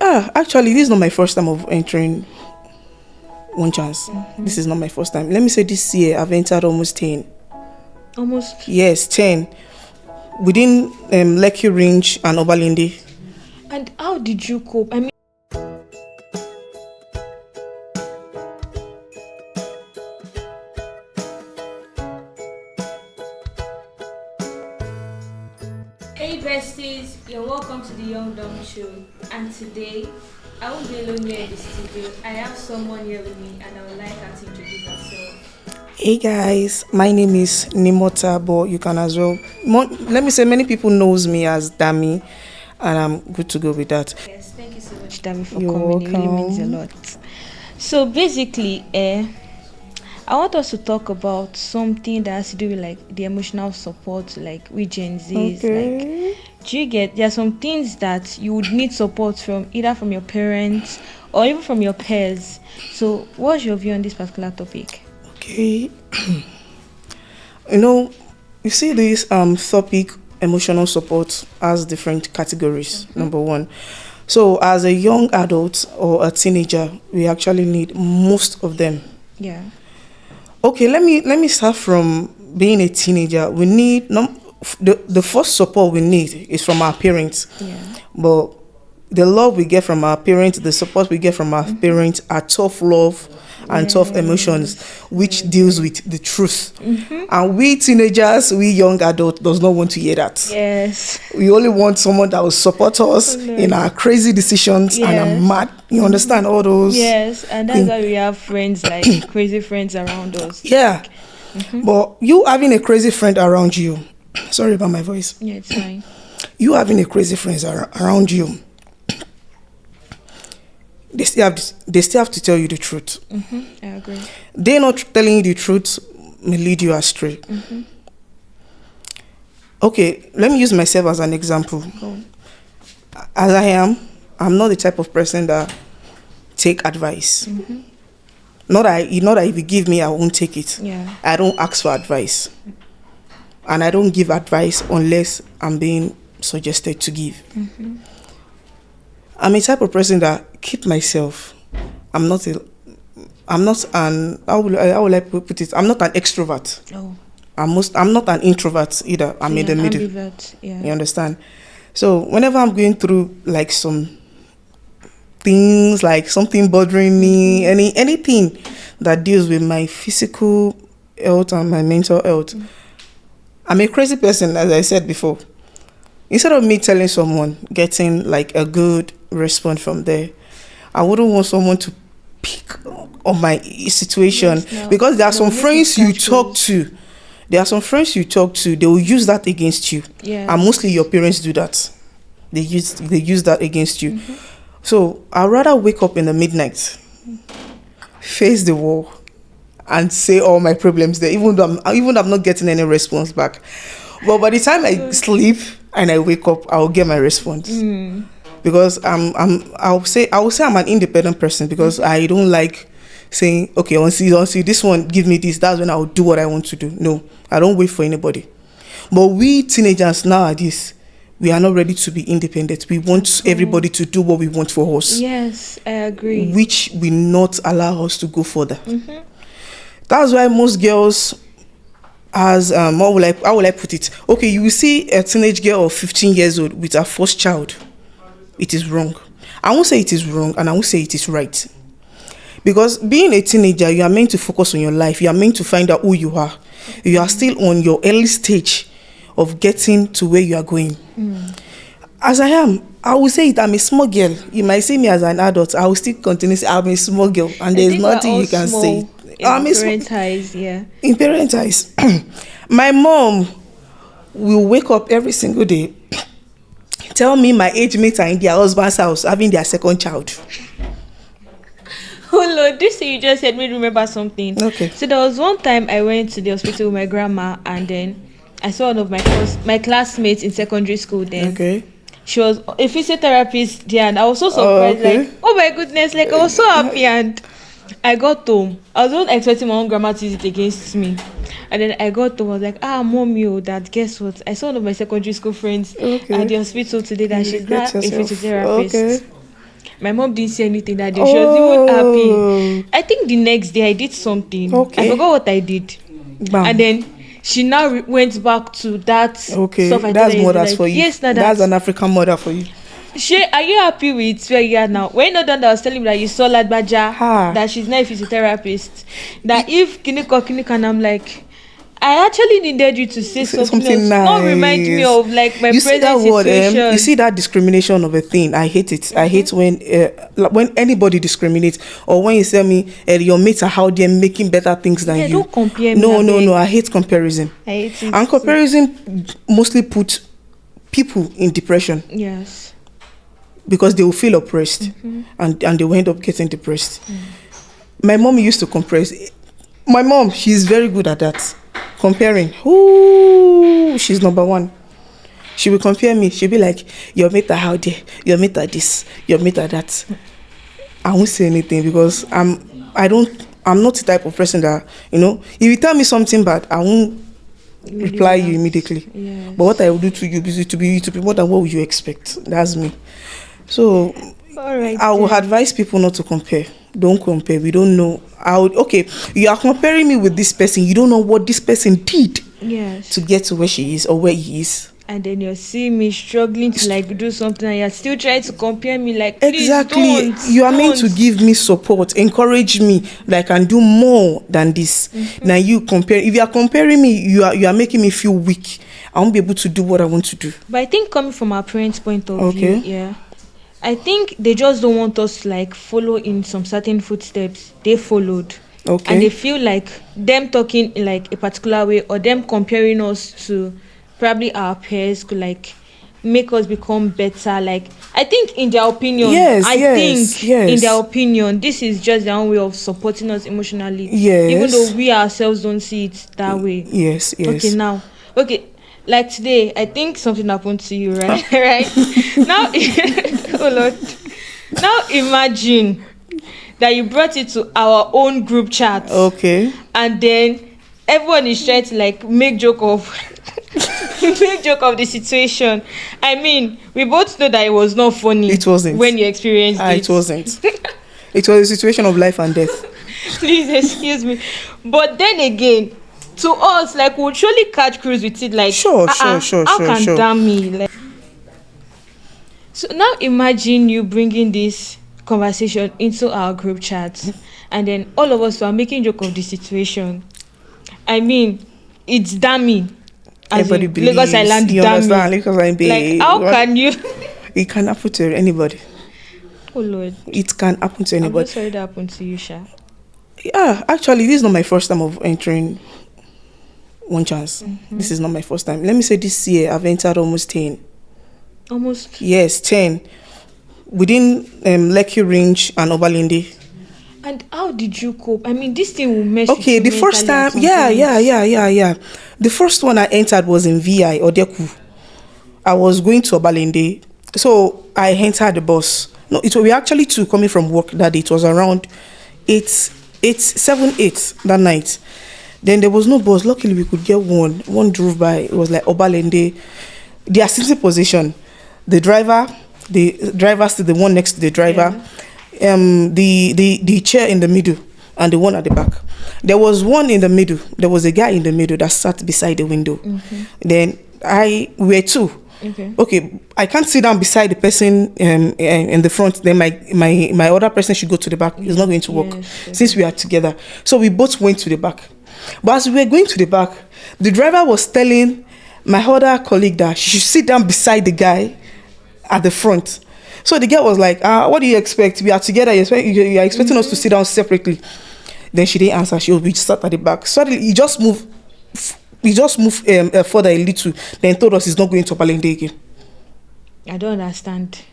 Yeah, actually, this is not my first time of entering One Chance. This is not my first time. Let me say this year I've entered almost 10. Almost. Yes, 10. Within Lekki Range and Obalinde. And how did you cope? I mean, hey besties, you're welcome to the Young Dumb Show. And today, I won't be alone here in the studio. I have someone here with me, and I would like her to introduce herself. Hey guys, my name is Nimota, but you can as well. Let me say, many people knows me as Dami, and I'm good to go with that. Yes, thank you so much, Dami, for You're coming. It really welcome. means a lot. So basically, I want us to talk about something that has to do with like the emotional support, like with Gen Zs. Okay. Like, do you get? There are some things that you would need support from, either from your parents or even from your peers. So, what's your view on this particular topic? Okay. You see this topic, emotional support, has different categories. Number one. So as a young adult or a teenager, we actually need most of them. Yeah. Okay, let me start from being a teenager. We need the first support we need is from our parents. Yeah. But the love we get from our parents, the support we get from our parents are tough love and tough emotions, which deals with the truth. And we teenagers, we young adults, does not want to hear that. Yes. We only want someone that will support us in our crazy decisions and are mad. You understand all those? Yes, and that's why we have friends like crazy friends around us. Yeah. But you having a crazy friend around you, sorry about my voice. Yeah, it's fine. You having a crazy friend around you, they still have to tell you the truth. I agree. They not telling you the truth may lead you astray. Okay, let me use myself as an example. As I'm not the type of person that take advice. Not that if you give me, I won't take it. Yeah. I don't ask for advice. And I don't give advice unless I'm being suggested to give. I'm a type of person that keep myself. I'm not an how will I put it? I'm not an extrovert. Oh. I'm not an introvert either. I'm in the middle. Ambivert, yeah. You understand? So whenever I'm going through like some things, like something bothering me, anything that deals with my physical health and my mental health, I'm a crazy person, as I said before. Instead of me telling someone, getting like a good response from there, I wouldn't want someone to pick on my situation. Yes, no. Because there are some Make friends it you casual. talk to. There are some friends you talk to, they will use that against you. Yeah. And mostly your parents do that. They use that against you. So I'd rather wake up in the midnight, face the wall, and say all my problems there, even though I'm not getting any response back. But by the time I sleep and I wake up, I'll get my response. Because I'll say I'm an independent person, because I don't like saying, okay, I'll see this one, give me this, that's when I'll do what I want to do. No, I don't wait for anybody. But we teenagers nowadays, we are not ready to be independent. We want everybody to do what we want for us. Yes, I agree. Which will not allow us to go further. That's why most girls, as how will I put it? Okay, you will see a teenage girl of 15 years old with her first child. It is wrong. I won't say it is wrong, and I won't say it is right. Because being a teenager, you are meant to focus on your life. You are meant to find out who you are. You are still on your early stage of getting to where you are going. As I am, I will say it, I'm a small girl. You might see me as an adult, I will still continue to say I'm a small girl, and there's nothing you can say. In parent eyes, yeah. In parent eyes. My mom will wake up every single day, tell me my age mates are in their husband's house having their second child. Oh Lord, this thing you just said made me remember something. Okay. So there was one time I went to the hospital with my grandma, and then I saw one of my classmates in secondary school then. Okay. She was a physiotherapist there, and I was so surprised, okay. like, oh my goodness, like I was so happy. And I got home. I was not expecting my own grandma to use it against me. And then I got home, I was like, mommy, that guess what? I saw one of my secondary school friends at the hospital today that she's not a physiotherapist. Okay. My mom didn't say anything that day. She was even Oh. happy. I think the next day I did something. Okay. I forgot what I did. Bam. And then she now went back to that Okay, stuff I that's told her. mothers Like, for you. yes, That's an African mother for you. Are you happy with where you are now? When you're not done, that I was telling me that you saw Ladbaja, that she's not a physiotherapist. That if Kiniko, and I'm like, I actually needed you to say something else. Nice. Not remind me of like my you see present that word, situation. you see that discrimination of a thing. I hate it. I hate when anybody discriminates, or when you tell me your mates are how they're making better things than you. Don't compare me. No. I hate comparison. I hate it. And comparison mostly put people in depression. Yes. Because they will feel oppressed, and they will end up getting depressed. My mom used to compare. My mom, she's very good at that. Comparing. Ooh, she's number one. She will compare me. She'll be like, your mate are how there, your mate are this, your mate are that. I won't say anything because I'm not the type of person that, if you tell me something bad, I won't reply you immediately. Yes. But what I will do to you is to be more than what you expect. That's me. So I will advise people not to compare. Don't compare. We don't know. You are comparing me with this person. You don't know what this person did to get to where she is or where he is. And then you're seeing me struggling to like do something and you're still trying to compare me like, please exactly. Don't, you are meant to give me support, encourage me that I can do more than this. Now you compare. If you are comparing me, you are making me feel weak. I won't be able to do what I want to do. But I think coming from our parents' point of view, I think they just don't want us to like follow in some certain footsteps they followed. Okay. And they feel like them talking in like a particular way or them comparing us to probably our peers could like make us become better. Like I think in their opinion, in their opinion, this is just their own way of supporting us emotionally. Yes. Even though we ourselves don't see it that way. Yes. Okay, like today, I think something happened to you, right? Right? Now, oh Lord. Now imagine that you brought it to our own group chat. Okay. And then everyone is trying to like make joke of the situation. I mean, we both know that it was not funny. It wasn't. When you experienced it. It wasn't. It was a situation of life and death. Please excuse me. But then again, to us, like, we'll surely catch cruise with it. Like, sure. How can damn me? Like, so now imagine you bringing this conversation into our group chat, and then all of us were making joke of the situation. I mean, it's damning. Everybody believes. Lagos Island damning. Like, how can you? It can happen to anybody. Oh Lord. It can happen to anybody. I'm sorry that happened to you, Sha. Yeah, actually, this is not my first time of entering One Chance. This is not my first time. Let me say this year I've entered almost 10. Almost? Yes, 10. Within Lekki Range and Obalende. And how did you cope? I mean, this thing will mess with you. The first time, yeah. The first one I entered was in VI, Odeku. I was going to Obalende. So I entered the bus. No, we actually two coming from work that day. It was around 7, 8 that night. Then there was no bus. Luckily, we could get one. One drove by. It was like Obalende. The assistant position. The driver stood the one next to the driver. Yeah. The chair in the middle and the one at the back. There was one in the middle. There was a guy in the middle that sat beside the window. Then we were two. Okay, I can't sit down beside the person in the front. Then my other person should go to the back. It's not going to work since we are together. So we both went to the back. But as we were going to the back, the driver was telling my other colleague that she should sit down beside the guy at the front. So the girl was like, what do you expect? We are together. You are expecting us to sit down separately. Then she didn't answer. We just sat at the back. Suddenly, he just moved further a little. Then told us he's not going to Balende again. I don't understand.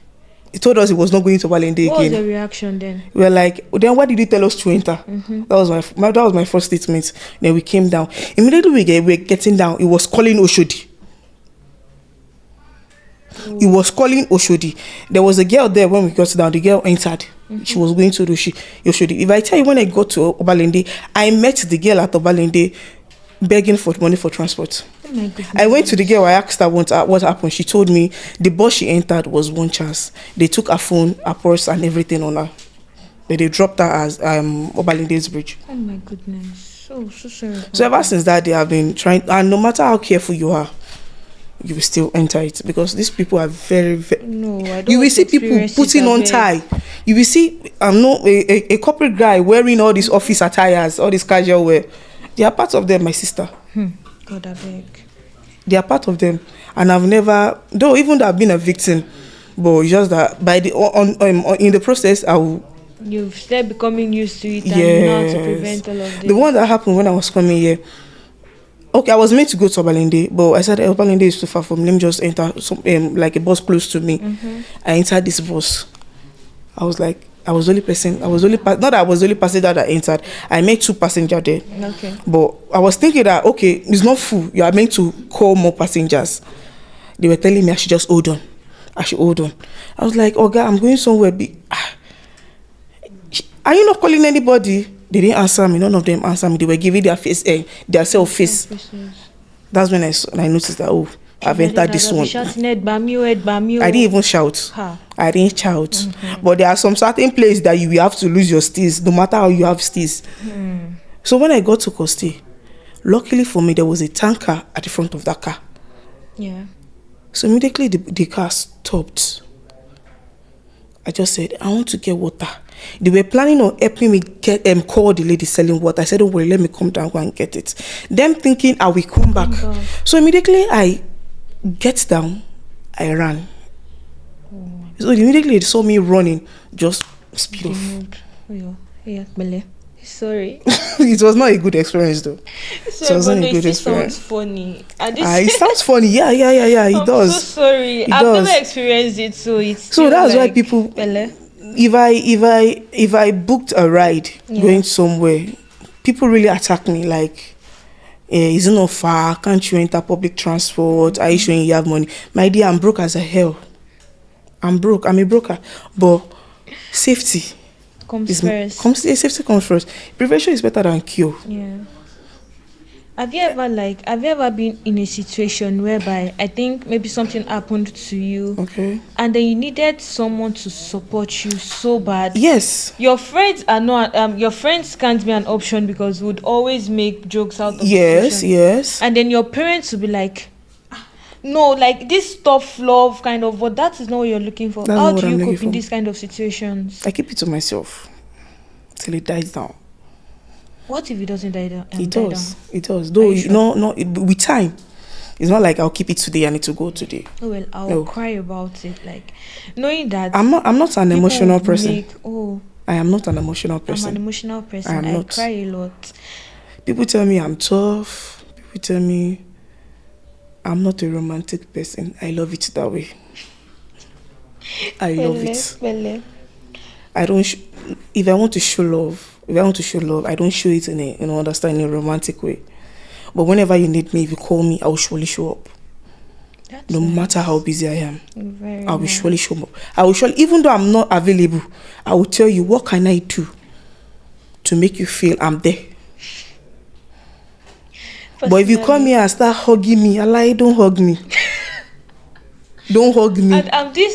He told us he was not going to Balende again. What was the reaction then? We were like, then why did you tell us to enter? That was my first statement. Then we came down. Immediately we were getting down, he was calling Oshodi. He was calling Oshodi. There was a girl there when we got down. The girl entered. She was going to Oshodi. If I tell you, when I got to Obalende, I met the girl at Obalende begging for money for transport. Oh my goodness. I went to the girl, I asked her what happened. She told me the bus she entered was one chance. They took her phone, her purse, and everything on her. But they dropped her as Obalinde's bridge. Oh my goodness. So sorry. So ever since that day, I've been trying, and no matter how careful you are, you will still enter it, because these people are very, very. No, I don't. You will see people putting on tie. You will see a corporate guy wearing all these office attires, all this casual wear. They are part of them, my sister. God, I beg. They are part of them, and I've never, though even though I've been a victim, but it's just that by the in the process I will. You've started becoming used to it, and you know how to prevent all of this. The one that happened when I was coming here. Okay, I was meant to go to Obalende, but I said Obalende is too far from me. Let me just enter some like a bus close to me. I entered this bus. I was like, not that I was the only passenger that entered. I met 2 passengers there. Okay. But I was thinking that, okay, it's not full. You are meant to call more passengers. They were telling me I should just hold on. I was like, oh God, I'm going somewhere big. Are you not calling anybody? They didn't answer me. None of them answered me. They were giving their face, their self-face. That's when I noticed that, oh, I've entered this one. I didn't even shout. I didn't shout. But there are some certain places that you will have to lose your steez, no matter how you have steez. So when I got to Coste, luckily for me, there was a tanker at the front of that car. Yeah. So immediately the car stopped. I just said, I want to get water. They were planning on helping me call the lady selling water. I said, don't worry, let me come down, go and get it. Them thinking I will come back. So immediately I get down, I ran. So immediately they saw me running, just speed off. Sorry. It was not a good experience though. Sorry, it wasn't a good experience. Sounds funny. It sounds funny. Yeah. It does. I'm so sorry. I've never experienced it, so that's why people. If I booked a ride going somewhere, people really attack me like, is it not far? Can't you enter public transport? Are you showing you have money? My dear, I'm broke as a hell. I'm broke. I'm a broker. But safety comes first. Safety comes first. Prevention is better than cure. Yeah. Have you ever been in a situation whereby I think maybe something happened to you, okay, and then you needed someone to support you so bad? Yes. Your friends are not. Your friends can't be an option because would always make jokes out of the situation. Yes. And then your parents would be like, no, like this tough love kind of. But that is not what you're looking for. How do you cope in these kind of situations? I keep it to myself till it dies down. What if it doesn't die down? It does. Though, with time. It's not like I'll keep it today, I need to go today. Oh, well, I'll cry about it. Like, knowing that... I'm not an emotional person. I am not an emotional person. I'm an emotional person. I cry a lot. People tell me I'm tough. People tell me I'm not a romantic person. I love it that way. I love it. I don't... If I want to show love, I don't show it in a romantic way. But whenever you need me, if you call me, I will surely show up. No matter how busy I am, I will surely show up. I will surely, even though I'm not available, I will tell you what can I do to make you feel I'm there. But if you come here and start hugging me, Allah, don't hug me. Don't hug me. And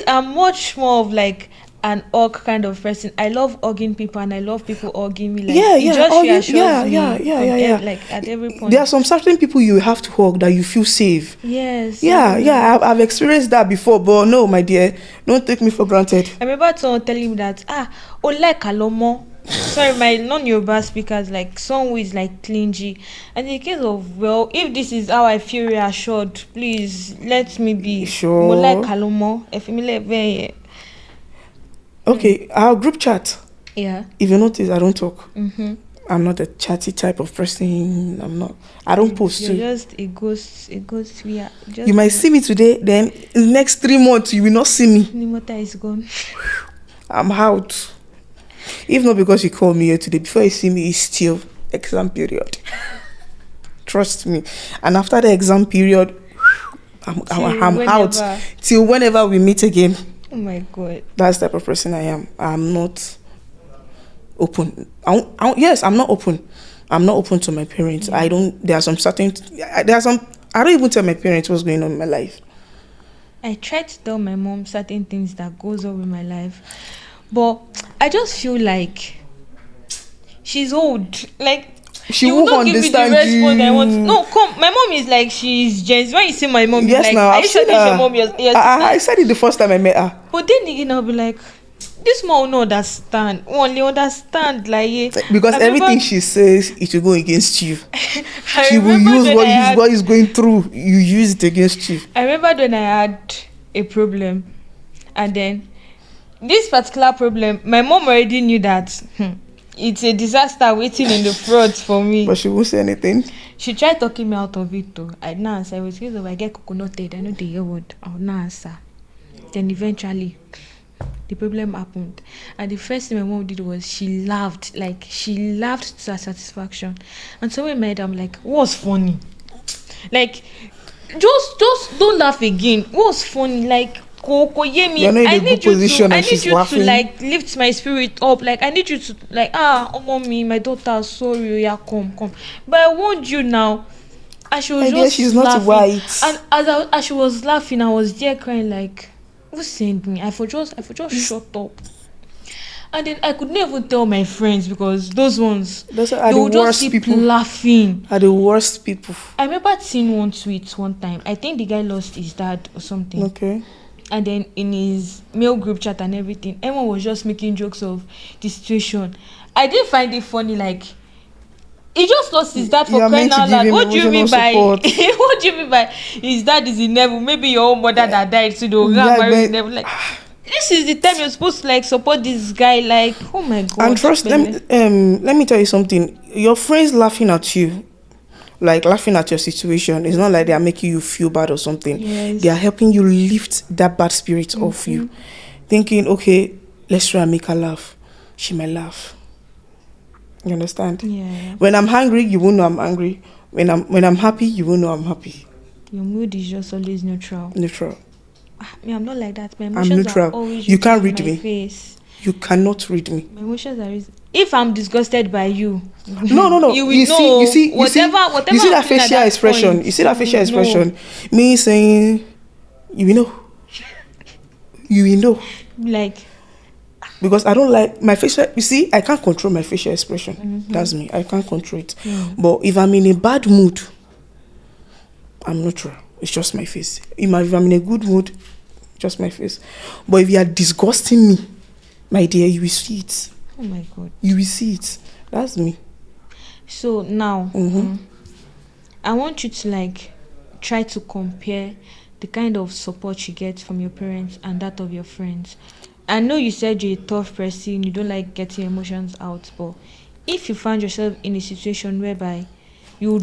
I'm much more of like an hug kind of person. I love hugging people and I love people hugging me. Like, it just reassures me. Like at every point. There are some certain people you have to hug that you feel safe. Yes. Yeah. I've experienced that before, but no, my dear, don't take me for granted. I remember someone telling me that like Alomo. Sorry, my non-Yoruba speakers, like someone who is like clingy. And in the case of, well, if this is how I feel reassured, please let me be sure. Like Alomo. Okay, our group chat. Yeah. If you notice, I don't talk. I'm not a chatty type of person. I don't post too. You're just a ghost. Yeah. You might see me today, then in the next 3 months, you will not see me. Nimota is gone. I'm out. If not because you called me here today, before you see me, it's still exam period. Trust me. And after the exam period, I'm out. Till whenever we meet again. Oh my God. That's the type of person I am. I'm not open. Yes, I'm not open. I'm not open to my parents. I don't I don't even tell my parents what's going on in my life. I try to tell my mom certain things that goes on with my life, but I just feel like she's old. Like, she you will not give me the response I want. you. No, come. My mom is like, she's GenZ. When you see my mom, Yes, you're like, now are I've you sure seen this her. your mom? Yes. I said it the first time I met her. But then again, I'll be like, this mom will not understand. Only understand, like, because everything she says, it will go against you. I She will remember use when what is going through. You use it against you. I remember when I had a problem, and then this particular problem, my mom already knew that it's a disaster waiting in the front for me. But she won't say anything. She tried talking me out of it though. I didn't answer. I was because I get coconutted. I know the year word. I would not answer. Then eventually, the problem happened, and the first thing my mom did was she laughed. Like, she laughed to her satisfaction. And so in my head, I'm like, what's funny? Like, just don't laugh again. What's funny? Like, You're not in a good position and she's laughing. To like lift my spirit up. Like, I need you to like, mommy, my daughter, sorry, yeah, come. But I warned you now. And she was just she's laughing. not white. And as she was laughing, I was there crying like, who sent me? I for just shut up. And then I could never tell my friends because those ones, they would just keep laughing. Are the worst people. I remember seeing one tweet one time. I think the guy lost his dad or something. Okay. And then in his mail group chat and everything, everyone was just making jokes of the situation. I didn't find it funny. Like, he just lost his dad for crying out loud. What do you mean by what do you mean by his dad is in heaven? Maybe your own mother that died, so they'll marry them. Like, this is the time you're supposed to like support this guy. Like, oh my god. And first, let me tell you something. Your friends laughing at you, like laughing at your situation, it's not like they are making you feel bad or something. Yes. They are helping you lift that bad spirit off you, thinking, okay, let's try and make her laugh. She might laugh. You understand? Yeah. When I'm hungry, you won't know I'm angry. When I'm happy, you won't know I'm happy. Your mood is just always neutral. Neutral. I'm not like that. My I'm neutral. Are always you can't read my me. Face. You cannot read me. My emotions are. If I'm disgusted by you, no. You will know. You see that facial expression. You see that facial expression. Me saying, you will know. You will know. Like. Because I don't like my facial. You see, I can't control my facial expression. That's me. I can't control it. But if I'm in a bad mood, I'm neutral. It's just my face. If I'm in a good mood, just my face. But if you are disgusting me, my dear, you will see it. Oh my god. You will see it. That's me. So now, I want you to like try to compare the kind of support you get from your parents and that of your friends. I know you said you're a tough person, you don't like getting emotions out, but if you find yourself in a situation whereby you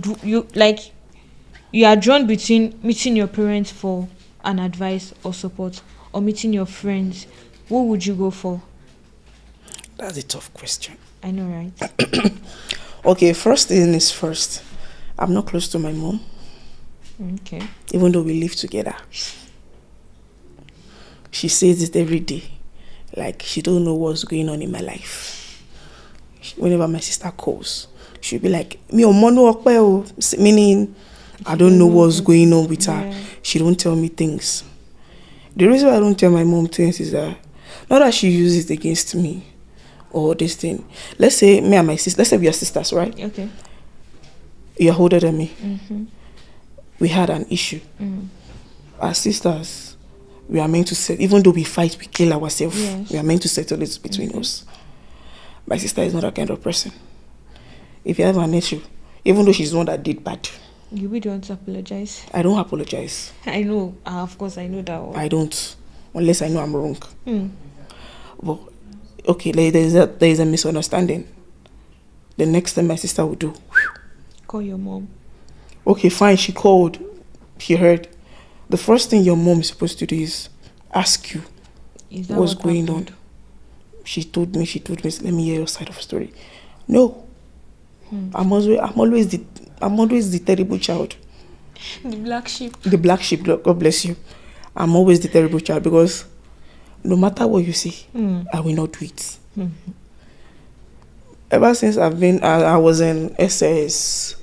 are drawn between meeting your parents for an advice or support or meeting your friends, what would you go for? That's a tough question. I know, right? Okay, first thing is first. I'm not close to my mom. Okay. Even though we live together. She says it every day. Like, she don't know what's going on in my life. Whenever my sister calls, she'll be like, meaning I don't know what's going on with her. She don't tell me things. The reason why I don't tell my mom things is that, not that she uses it against me or this thing. Let's say me and my sister, let's say we are sisters, right? Okay. You're older than me. We had an issue. As sisters, we are meant to settle, even though we fight, we kill ourselves. Yes. We are meant to settle it between us. My sister is not that kind of person. If you have an issue, even though she's the one that did bad, you would want to apologize. I don't apologize. I know. Of course, I know that one. I don't, unless I know I'm wrong. But okay, there is a misunderstanding. The next thing my sister will do, call your mom. Okay, fine. She called. She heard. The first thing your mom is supposed to do is ask you what's going on. She told me, let me hear your side of the story. No. I'm always the terrible child. The black sheep. The black sheep, God bless you. I'm always the terrible child because no matter what you say, I will not do it. ever since I was in SS2.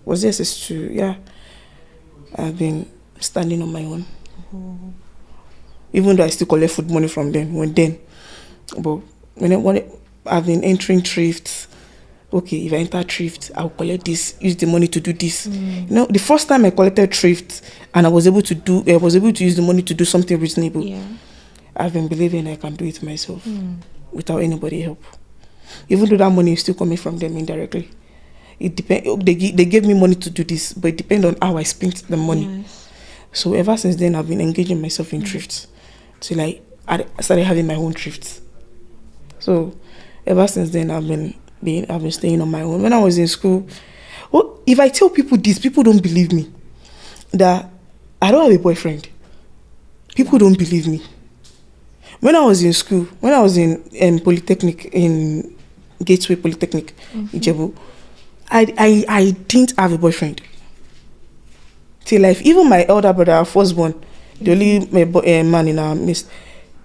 Was it SS2? Yeah. I've been standing on my own. Even though I still collect food money from them but when I've been entering thrifts. Okay, if I enter thrift, I'll collect this, use the money to do this. The first time I collected thrift and I was able to use the money to do something reasonable. Yeah. I've been believing I can do it myself without anybody help. Even though that money is still coming from them indirectly. It depend. They gave me money to do this, but it depends on how I spent the money. Yes. So ever since then, I've been engaging myself in thrift. So I started having my own thrift. So ever since then, I've been staying on my own. When I was in school, if I tell people this, people don't believe me. That I don't have a boyfriend. People don't believe me. When I was in school, when I was in Polytechnic, in Gateway Polytechnic, Ijebu, I didn't have a boyfriend. Till life, even my elder brother, our firstborn, the only man in our midst,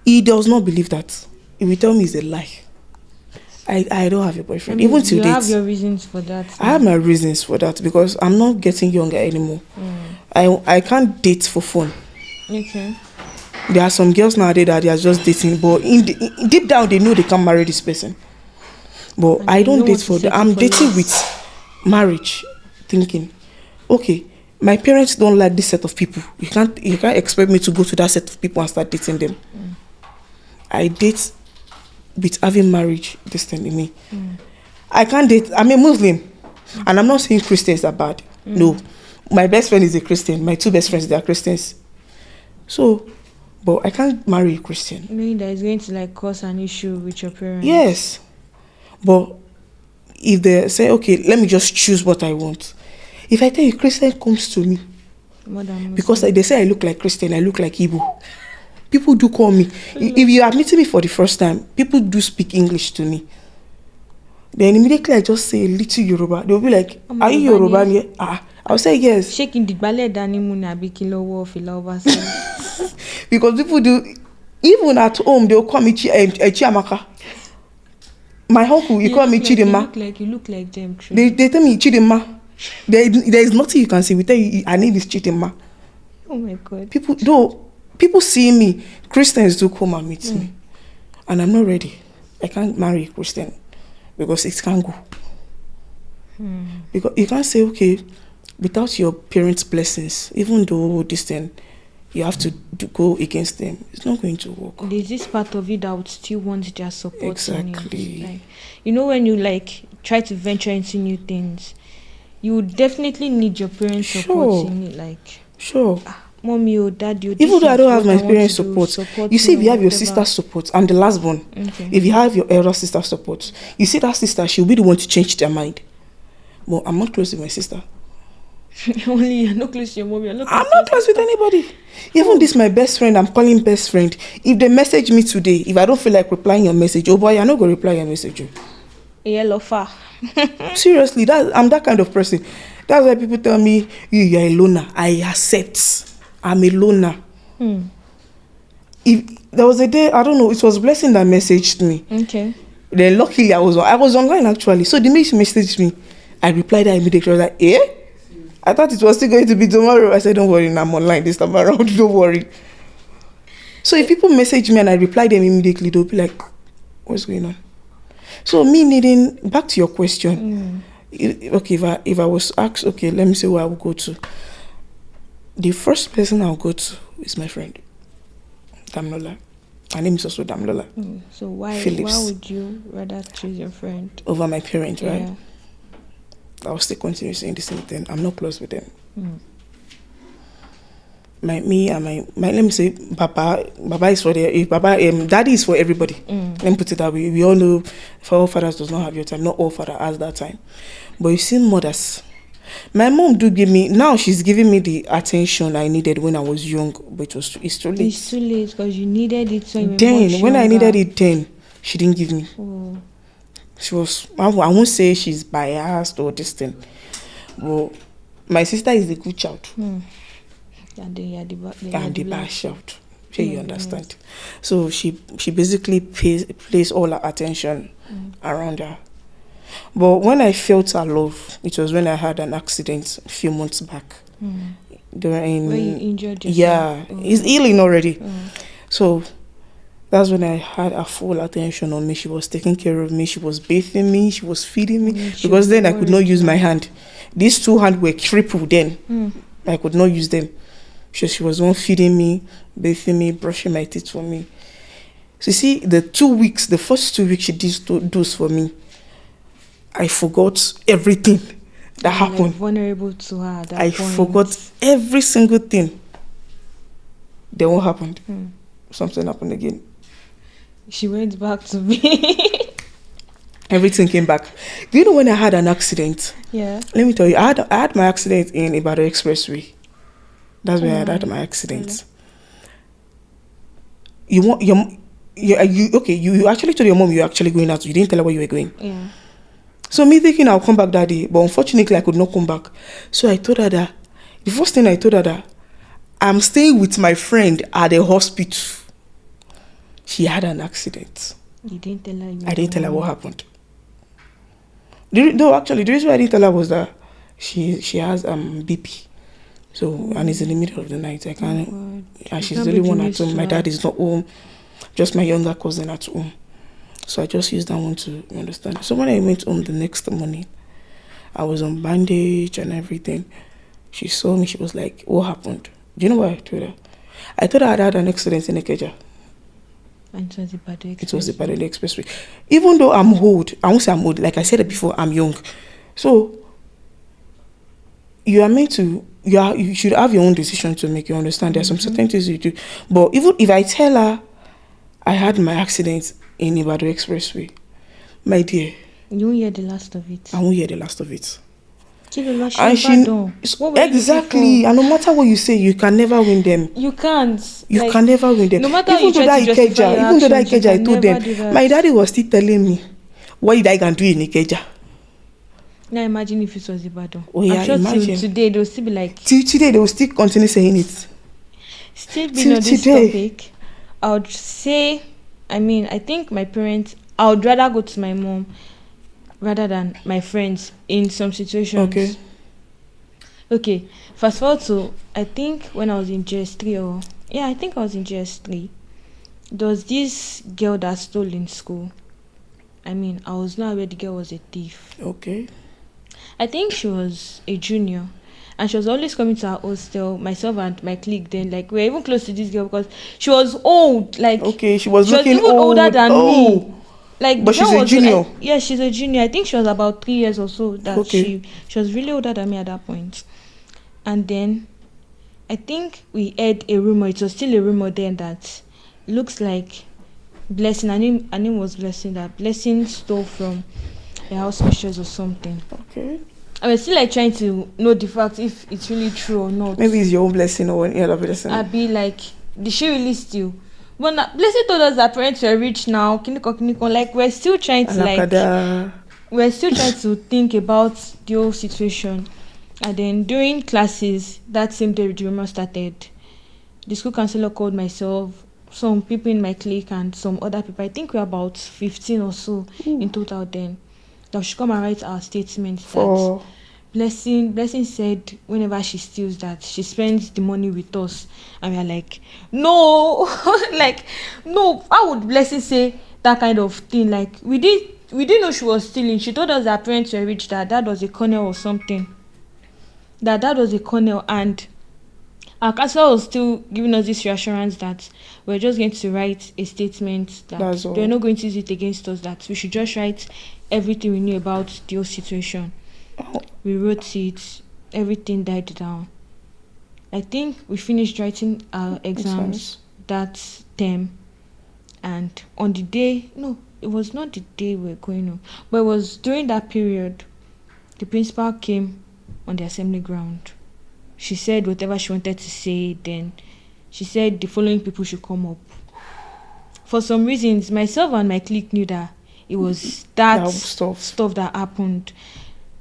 he does not believe that. He will tell me it's a lie. I don't have a boyfriend. Even till date. You have your reasons for that. I have my reasons for that because I'm not getting younger anymore. I can't date for fun. Okay. There are some girls nowadays that they are just dating, but deep down they know they can't marry this person. But I don't date for that. I'm dating with marriage, thinking, okay, my parents don't like this set of people. You can't expect me to go to that set of people and start dating them. I date with having marriage distant in me. I can't date. I'm a Muslim, and I'm not saying Christians are bad. No, my best friend is a Christian. My two best friends, they are Christians. So, but I can't marry a Christian. Meaning that it's going to cause an issue with your parents. Yes, but if they say, okay, let me just choose what I want. If I tell you Christian comes to me, because they say I look like Christian, I look like Igbo. People do call me. If you are meeting me for the first time, people do speak English to me. Then immediately I just say a little Yoruba. They'll be like, are you Yoruba? I'll say yes. Shaking the ballet because people do, even at home, they'll call me Chiamaka. My uncle, he call me Chidima. You look like them. They tell me Chidima. There is nothing you can say. We tell you, I need this Chidima. Oh my God. People see me, Christians do come and meet me. And I'm not ready. I can't marry a Christian because it can't go. Because you can't say, okay, without your parents' blessings, even though this thing, you have to go against them. It's not going to work. There's this part of you that would still want their support. Exactly. When you try to venture into new things, you would definitely need your parents' support in it. Sure. Mommy or daddy. Even though I don't have my parents' support, you see, if you have your sister's support, I'm the last one. Okay. If you have your elder sister's support, you see that sister, she'll be the one to change their mind. But I'm not close with my sister. Only you're not close to your mom. I'm not close with anybody. Even this my best friend, I'm calling best friend. If they message me today, if I don't feel like replying your message, oh boy, I'm not going to reply your message. Yellow far. Seriously, I'm that kind of person. That's why people tell me, you're a loner. I accept. I'm a loner. If there was a day, I don't know, it was Blessing that messaged me. Okay. Then luckily I was online actually. So the minute she messaged me, I replied her immediately. I was like, eh? I thought it was still going to be tomorrow. I said, don't worry, I'm online this time around. Don't worry. So if people message me and I reply them immediately, they'll be like, what's going on? So me needing, back to your question. Okay, if I was asked, okay, let me say where I will go to. The first person I'll go to is my friend, Damlola. Her name is also Damlola. So why would you rather choose your friend over my parents, right? Yeah. I'll still continue saying the same thing. I'm not close with them. Let me say, Baba is for Daddy is for everybody. Let me put it that way. We all know all fathers does not have your time. Not all father has that time. But you see mothers. My mom do give me, now she's giving me the attention I needed when I was young, but it's too late. It's too late because you needed it so then, when I needed it then, she didn't give me. She was, I won't say she's biased or this thing, but my sister is a good child. And the bad child. You understand? So she basically placed all her attention around her. But when I felt her love, it was when I had an accident a few months back. When you injured yourself? Yeah, it's healing already. So that's when I had her full attention on me. She was taking care of me. She was bathing me. She was feeding me. Because then I could not use my hand. These two hands were crippled then. I could not use them. She was the one feeding me, bathing me, brushing my teeth for me. So you see, the first 2 weeks she did those for me, I forgot everything that happened. Like vulnerable to her at that I point. forgot every single thing. Then what happened? Something happened again. She went back to me. Everything came back. Do you know when I had an accident? Yeah. Let me tell you, I had my accident in Ibadan Expressway. That's where I had my accident. You actually told your mom you were actually going out. You didn't tell her where you were going. Yeah. So me thinking I'll come back that day, but unfortunately I could not come back. So I told her that the first thing I told her that I'm staying with my friend at the hospital. She had an accident. You didn't tell her? I didn't tell her what happened. No, actually, the reason why I didn't tell her was that she has BP. So, and it's in the middle of the night. I can't. And she's the only one at home. My dad is not home. Just my younger cousin at home. So I just used that one to understand. So when I went home the next morning, I was on bandage and everything. She saw me. She was like, "What happened?" Do you know what I told her? I told her I had an accident in Ikeja. And it was the Ibadan Expressway. It was the Ibadan Expressway. Even though I'm old, I won't say I'm old. Like I said it before, I'm young. So you are meant to. You should have your own decision to make. You understand? There are some certain things you do. But even if I tell her I had my accident in Ibadan Expressway, my dear, you won't hear the last of it. I won't hear the last of it. And exactly, and no matter what you say, you can never win them. You can't. You can never win them. No matter even though that Ikeja, I told them. My daddy was still telling me, "What did I can do in Ikeja?" Now imagine if it was Ibadan. Oh yeah, I'm sure imagine. Today they will still be like. Till today they will still continue saying it. Still being on this topic, I would say, I think my parents. I would rather go to my mom rather than my friends in some situations. Okay. Fast forward to, I think when I was in GS3 I think I was in GS3. There was this girl that stole in school. I was not aware the girl was a thief. Okay. I think she was a junior. And she was always coming to our hostel, myself and my clique then. Like, we were even close to this girl because she was old. Like, okay, she was looking even older than me. Like, but she's a junior. Yeah, she's a junior. I think she was about 3 years or so. That she was really older than me at that point. And then, I think we heard a rumor. It was still a rumor then that looks like Blessing. Her name was Blessing. That Blessing stole from the house mistress or something. Okay. I was still like trying to know the fact if it's really true or not. Maybe it's your own blessing or any other blessing. I'd be like, did she really steal? But Blessing told us that parents were rich now. Like we're still trying to think about the whole situation. And then during classes, that same day the rumor started. The school counselor called myself, some people in my clique and some other people. I think we're about 15 or so in total then. That she come and write our statement that Blessing said whenever she steals that she spends the money with us. And we are like, no, like, no, how would Blessing say that kind of thing? Like, we didn't know she was stealing. She told us that parents were rich, that dad was a colonel or something. That dad was a colonel, and our counselor was still giving us this reassurance that we're just going to write a statement that they're not going to use it against us, that we should just write everything we knew about the whole situation. We wrote it, everything died down. I think we finished writing our exams that term, and on the day, no, it was not the day we were going on, but it was during that period, the principal came on the assembly ground. She said whatever she wanted to say, then she said the following people should come up. For some reasons, myself and my clique knew that it was that stuff that happened.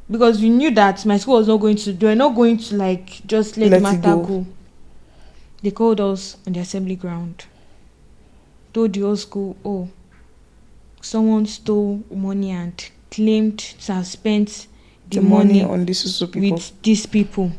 Because we knew that my school was not going to, they were not going to like just let the matter go. They called us on the assembly ground. Told the whole school, oh, someone stole money and claimed to have spent the money on these people. With these people.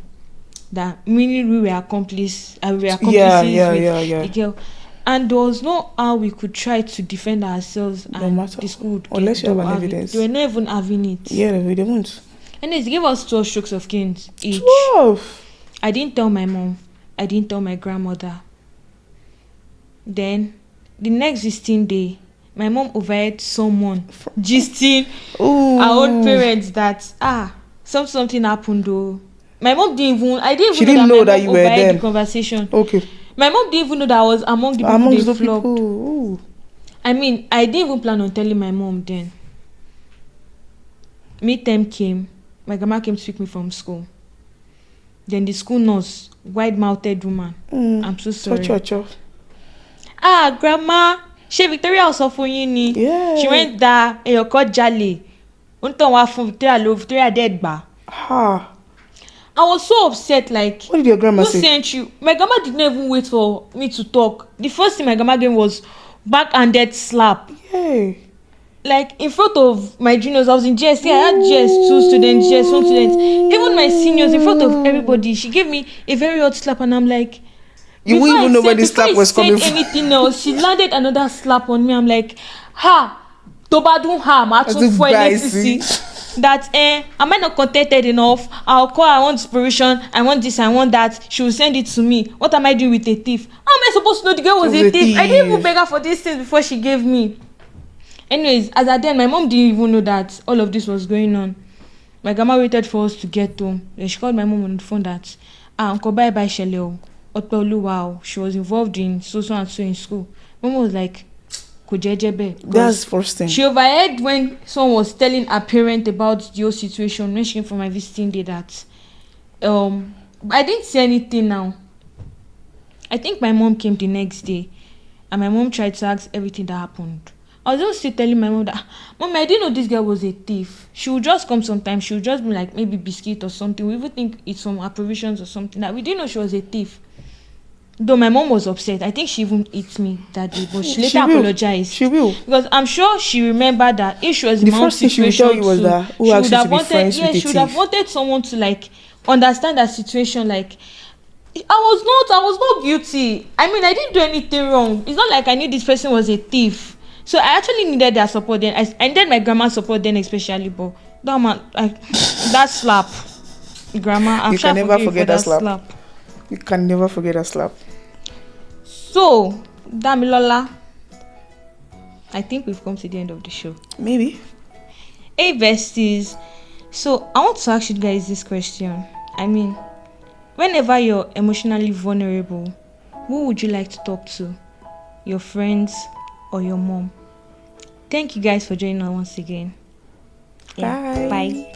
That meaning we were accomplices. We were accomplices with the girl. And there was no how we could try to defend ourselves, no and matter. the school would Unless you have an evidence. They were not even having it. Yeah, they won't. And they gave us 12 strokes of canes each. 12. I didn't tell my mom. I didn't tell my grandmother. Then the next 16 day, my mom overheard someone gisting our own parents that something happened though. My mom didn't even. I didn't even. She didn't know that you were there. The conversation. Okay. My mom didn't even know that I was among the people they flogged. Ooh. I mean, I didn't even plan on telling my mom then. Midterm came. My grandma came to pick me from school. Then the school nurse, wide-mouthed woman. I'm so sorry. Grandma, she Victoria was for you ni. Yeah. She went there. Eyoko jale. Unto wa fun Victoria dead ba. I was so upset. Like, what did your grandma say? Who sent you? My grandma did not even wait for me to talk. The first thing my grandma gave was backhanded slap. Yay. Like, in front of my juniors, I was in GS. I had GS2 students, GS1 students, even my seniors, in front of everybody. She gave me a very hot slap, and I'm like, you wouldn't even know where the slap was coming from. Anything else, she landed another slap on me. I'm like, Tobadun that am I not contented enough? I'll call, I want inspiration, I want this, I want that. She will send it to me. What am I doing with a thief? How am I supposed to know the girl was a thief? I didn't even beg her for these things before she gave me. Anyways, as at then, my mom didn't even know that all of this was going on. My grandma waited for us to get home. Then she called my mom on the phone that, Uncle bye Shele, wow, she was involved in so and so in school. Mom was like, that's the first thing. She overheard when someone was telling her parent about the whole situation when she came for my visiting day that I didn't say anything now. I think my mom came the next day and my mom tried to ask everything that happened. I was just still telling my mom that, Mom, I didn't know this girl was a thief. She would just come sometimes. She would just be like maybe biscuit or something. We even think it's from her provisions or something. That we didn't know she was a thief. Though my mom was upset. I think she even hit me that day, but she later apologized. She will. Because I'm sure she remembered that if she was in my own situation, the first thing she would tell you was that who asked you to be friends with a thief? She would have wanted someone to like understand that situation. Like, I was not guilty. I mean, I didn't do anything wrong. It's not like I knew this person was a thief. So I actually needed their support then. I needed my grandma's support then especially. But that man, that slap, grandma, you can never forget that slap. You can never forget that slap. So, Damilola, I think we've come to the end of the show. Maybe. Hey, besties. So, I want to ask you guys this question. I mean, whenever you're emotionally vulnerable, who would you like to talk to? Your friends or your mom? Thank you guys for joining us once again. Bye. Bye.